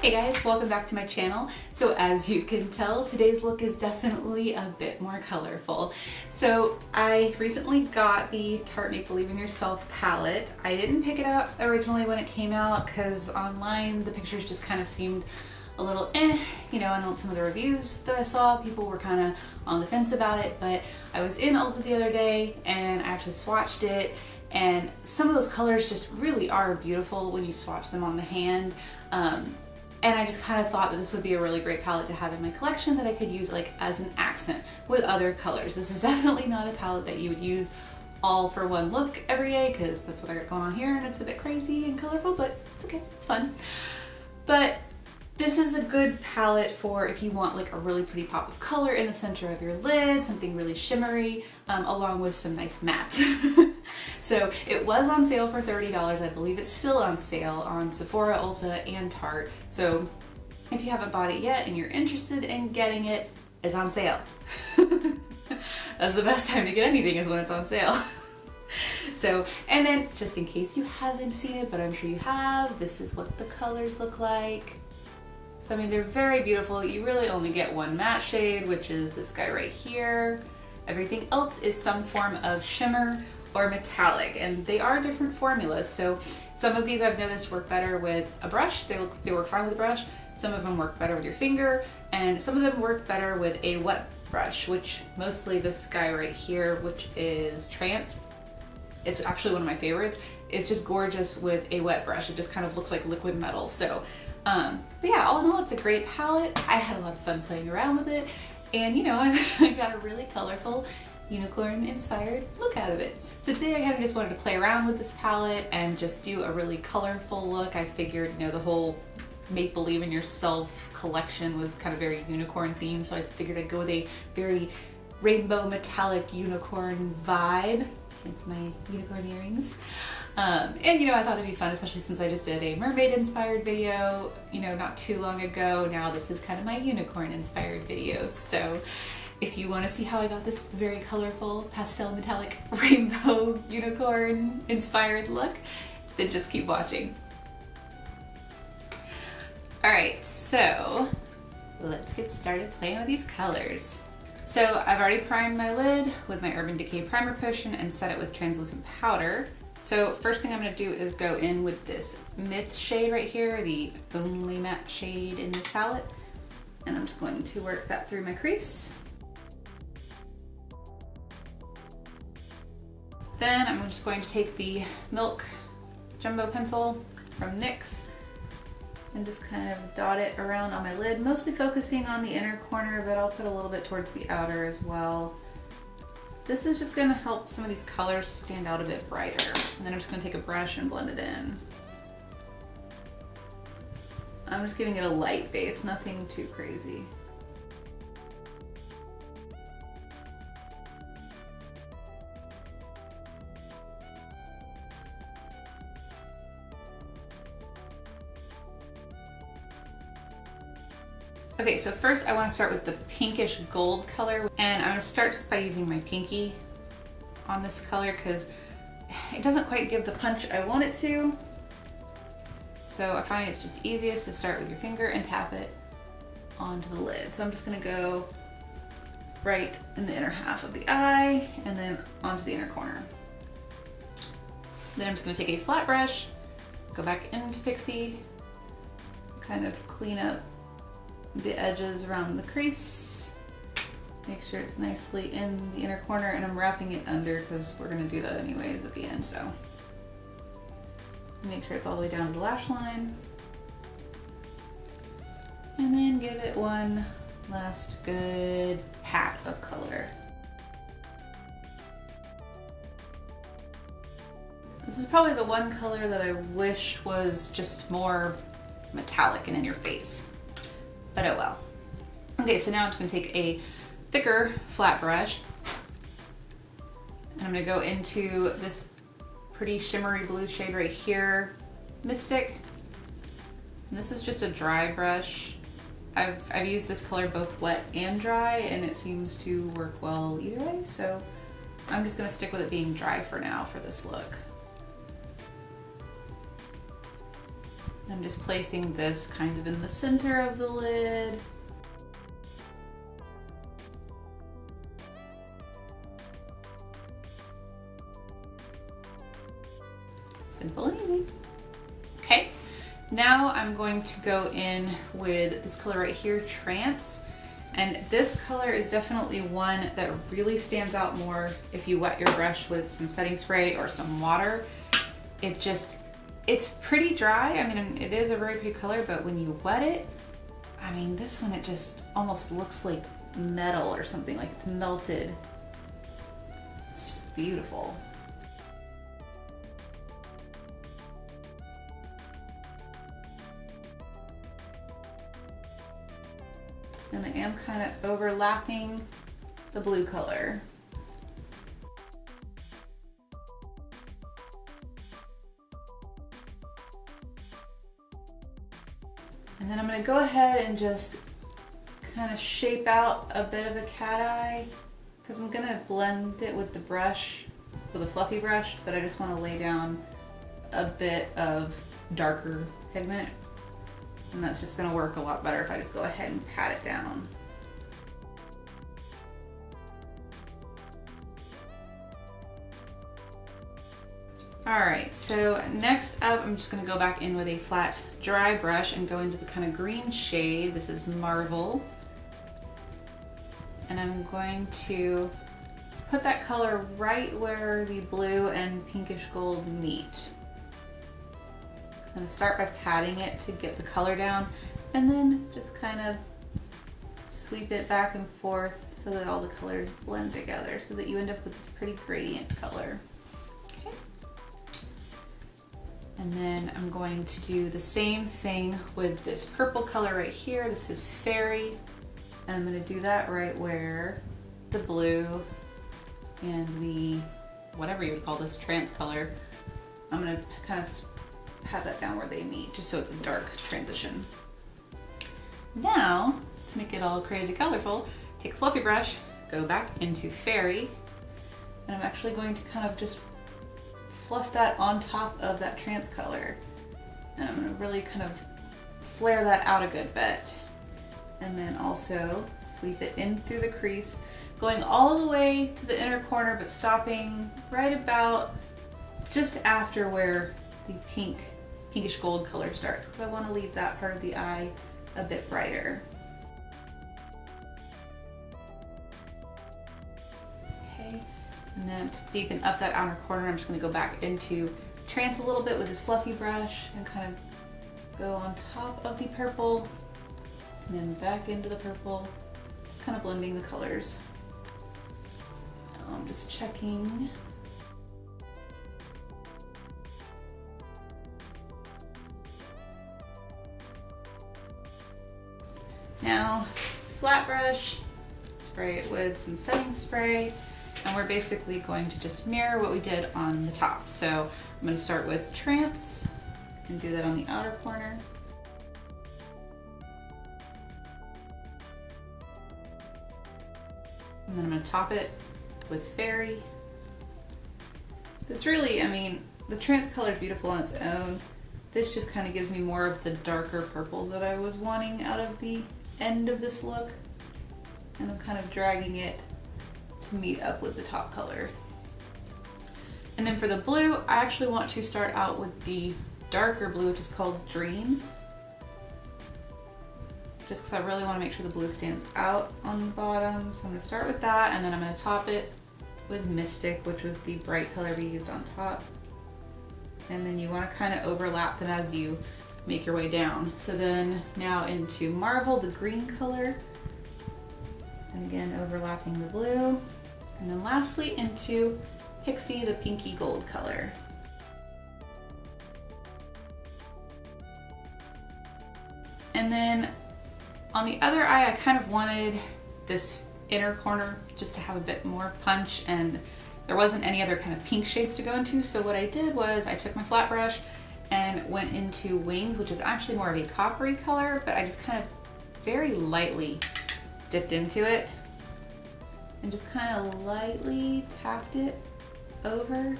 Hey guys, welcome back to my channel. So as you can tell, today's look is definitely a bit more colorful. So I recently got the Tarte Make Believe in Yourself palette. I didn't pick it up originally when it came out because online the pictures just kind of seemed a little you know, and some of the reviews that I saw, people were kind of on the fence about it, but I was in Ulta the other day and I actually swatched it, and some of those colors just really are beautiful when you swatch them on the hand. And I just kind of thought that this would be a really great palette to have in my collection that I could use like as an accent with other colors. This is definitely not a palette that you would use all for one look every day, because that's what I got going on here and it's a bit crazy and colorful, but it's okay, it's fun. But this is a good palette for if you want like a really pretty pop of color in the center of your lid, something really shimmery, along with some nice mattes. So it was on sale for $30. I believe it's still on sale on Sephora, Ulta, and Tarte. So if you haven't bought it yet and you're interested in getting it, it's on sale. That's the best time to get anything, is when it's on sale. So, and then just in case you haven't seen it, but I'm sure you have, this is what the colors look like. So I mean, they're very beautiful. You really only get one matte shade, which is this guy right here. Everything else is some form of shimmer or metallic, and they are different formulas. So some of these I've noticed work better with a brush. They work fine with a brush. Some of them work better with your finger, and some of them work better with a wet brush, which mostly this guy right here, which is Trance. It's actually one of my favorites. It's just gorgeous with a wet brush. It just kind of looks like liquid metal. So, but yeah, all in all, it's a great palette. I had a lot of fun playing around with it, and you know, I got a really colorful unicorn inspired look out of it. So today I kind of just wanted to play around with this palette and just do a really colorful look. I figured, you know, the whole Make Believe in Yourself collection was kind of very unicorn themed, so I figured I'd go with a very rainbow metallic unicorn vibe. Hence my unicorn earrings. And you know, I thought it'd be fun, especially since I just did a mermaid inspired video, you know, not too long ago. Now this is kind of my unicorn inspired video. So if you want to see how I got this very colorful pastel metallic rainbow unicorn inspired look, then just keep watching. Alright, so let's get started playing with these colors. So I've already primed my lid with my Urban Decay Primer Potion and set it with translucent powder. So first thing I'm going to do is go in with this Myth shade right here, the only matte shade in this palette. And I'm just going to work that through my crease. Then I'm just going to take the Milk Jumbo Pencil from NYX and just kind of dot it around on my lid, mostly focusing on the inner corner, but I'll put a little bit towards the outer as well. This is just going to help some of these colors stand out a bit brighter. And then I'm just going to take a brush and blend it in. I'm just giving it a light base, nothing too crazy. Okay, so first I want to start with the pinkish gold color, and I'm going to start by using my pinky on this color because it doesn't quite give the punch I want it to. So I find it's just easiest to start with your finger and tap it onto the lid. So I'm just going to go right in the inner half of the eye and then onto the inner corner. Then I'm just going to take a flat brush, go back into Pixie, kind of clean up the edges around the crease, make sure it's nicely in the inner corner, and I'm wrapping it under because we're going to do that anyways at the end. So make sure it's all the way down to the lash line, and then give it one last good pat of color. This is probably the one color that I wish was just more metallic and in your face. But oh well. Okay, so now I'm just going to take a thicker flat brush and I'm going to go into this pretty shimmery blue shade right here, Mystic. And this is just a dry brush. I've used this color both wet and dry, and it seems to work well either way, so I'm just going to stick with it being dry for now for this look. I'm just placing this kind of in the center of the lid. Simple and easy. Okay, now I'm going to go in with this color right here, Trance. And this color is definitely one that really stands out more if you wet your brush with some setting spray or some water. It's pretty dry. I mean, it is a very pretty color, but when you wet it, I mean, this one, it just almost looks like metal or something, like it's melted. It's just beautiful. And I am kind of overlapping the blue color. And then I'm going to go ahead and just kind of shape out a bit of a cat eye, because I'm going to blend it with the brush, with a fluffy brush, but I just want to lay down a bit of darker pigment. And that's just going to work a lot better if I just go ahead and pat it down. Alright, so next up I'm just going to go back in with a flat dry brush and go into the kind of green shade. This is Marvel. And I'm going to put that color right where the blue and pinkish gold meet. I'm going to start by patting it to get the color down, and then just kind of sweep it back and forth so that all the colors blend together so that you end up with this pretty gradient color. Okay. And then I'm going to do the same thing with this purple color right here. This is Fairy. And I'm going to do that right where the blue and the, whatever you would call this, trance color, I'm going to kind of pat that down where they meet, just so it's a dark transition. Now, to make it all crazy colorful, take a fluffy brush, go back into Fairy, and I'm actually going to kind of just fluff that on top of that trance color. And I'm going to really kind of flare that out a good bit. And then also sweep it in through the crease, going all the way to the inner corner, but stopping right about just after where the pinkish gold color starts, because I want to leave that part of the eye a bit brighter. Okay, and then to deepen up that outer corner, I'm just going to go back into Trance a little bit with this fluffy brush and kind of go on top of the purple and then back into the purple, just kind of blending the colors. Now I'm just checking. Now, flat brush, spray it with some setting spray, and we're basically going to just mirror what we did on the top. So I'm going to start with Trance and do that on the outer corner. And then I'm going to top it with Fairy. This really, I mean, the Trance color is beautiful on its own. This just kind of gives me more of the darker purple that I was wanting out of the end of this look, and I'm kind of dragging it to meet up with the top color. And then for the blue, I actually want to start out with the darker blue, which is called Dream, just because I really want to make sure the blue stands out on the bottom. So I'm going to start with that, and then I'm going to top it with Mystic, which was the bright color we used on top. And then you want to kind of overlap them as you make your way down. So then now into Marvel, the green color, and again overlapping the blue, and then lastly into Pixie, the pinky gold color. And then on the other eye, I kind of wanted this inner corner just to have a bit more punch, and there wasn't any other kind of pink shades to go into. So what I did was I took my flat brush and went into Wings, which is actually more of a coppery color, but I just kind of very lightly dipped into it and just kind of lightly tapped it over,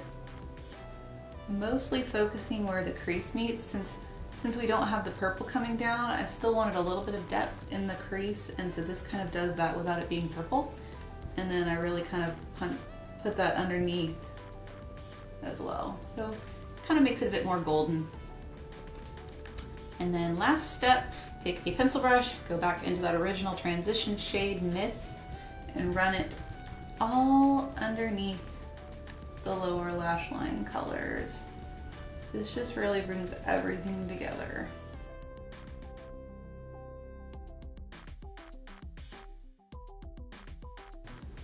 mostly focusing where the crease meets, since Since we don't have the purple coming down, I still wanted a little bit of depth in the crease, and so this kind of does that without it being purple. And then I really kind of put that underneath as well. So kind of makes it a bit more golden. And then last step, take a pencil brush, go back into that original transition shade Myth, and run it all underneath the lower lash line colors. This just really brings everything together.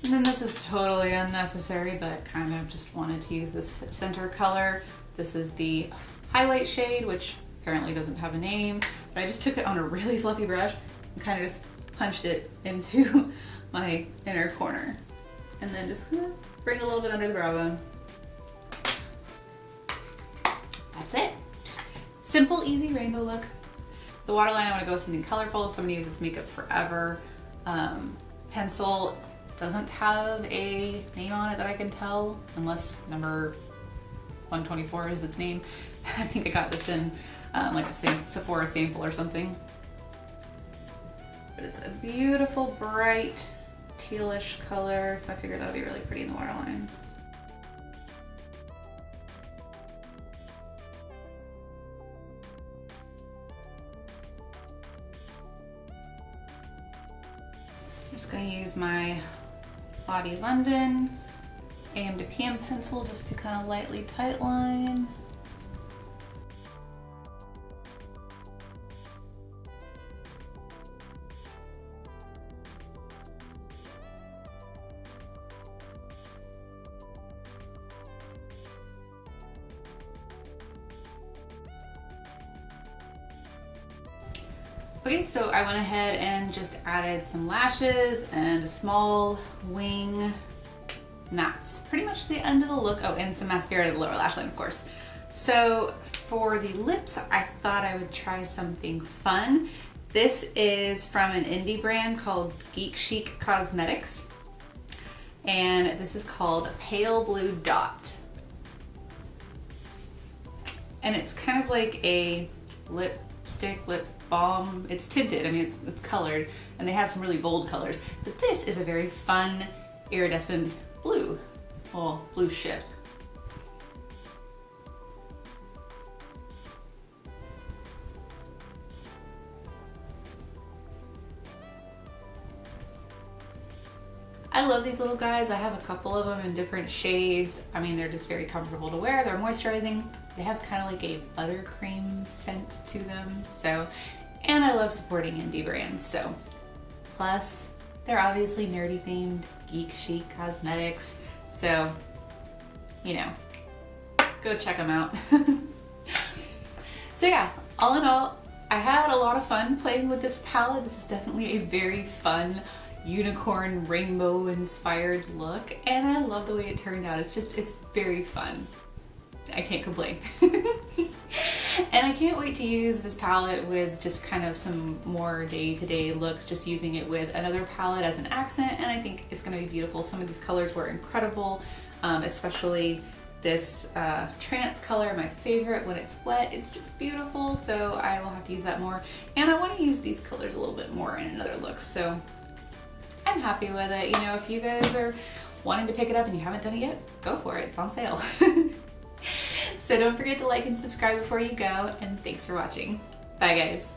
And then this is totally unnecessary, but kind of just wanted to use this center color. This is the highlight shade, which apparently doesn't have a name, but I just took it on a really fluffy brush and kind of just punched it into my inner corner. And then just kind of bring a little bit under the brow bone. That's it. Simple, easy rainbow look. The waterline, I want to go with something colorful, so I'm going to use this Makeup Forever pencil. Doesn't have a name on it that I can tell, unless number 124 is its name. I think I got this in like a Sephora sample or something. But it's a beautiful, bright, tealish color, so I figured that would be really pretty in the waterline. I'm just going to use my Lottie London AM to PM pencil just to kind of lightly tightline. Okay, so I went ahead and just added some lashes and a small wing. And that's pretty much the end of the look. Oh, and some mascara to the lower lash line, of course. So for the lips, I thought I would try something fun. This is from an indie brand called Geek Chic Cosmetics. And this is called Pale Blue Dot. And it's kind of like a lipstick, lip balm. It's tinted, I mean it's colored, and they have some really bold colors. But this is a very fun, iridescent blue. Well, blue shift. I love these little guys. I have a couple of them in different shades. I mean, they're just very comfortable to wear. They're moisturizing. They have kind of like a buttercream scent to them. So, and I love supporting indie brands. So, plus they're obviously nerdy themed, Geek Chic Cosmetics. So, you know, go check them out. So yeah, all in all, I had a lot of fun playing with this palette. This is definitely a very fun unicorn rainbow inspired look, and I love the way it turned out. It's very fun. I can't complain. And I can't wait to use this palette with just kind of some more day-to-day looks, just using it with another palette as an accent, and I think it's going to be beautiful. Some of these colors were incredible, especially this trance color, my favorite. When it's wet, it's just beautiful, so I will have to use that more. And I want to use these colors a little bit more in another look, so I'm happy with it. You know, if you guys are wanting to pick it up and you haven't done it yet, go for it. It's on sale. So don't forget to like and subscribe before you go, and thanks for watching. Bye guys.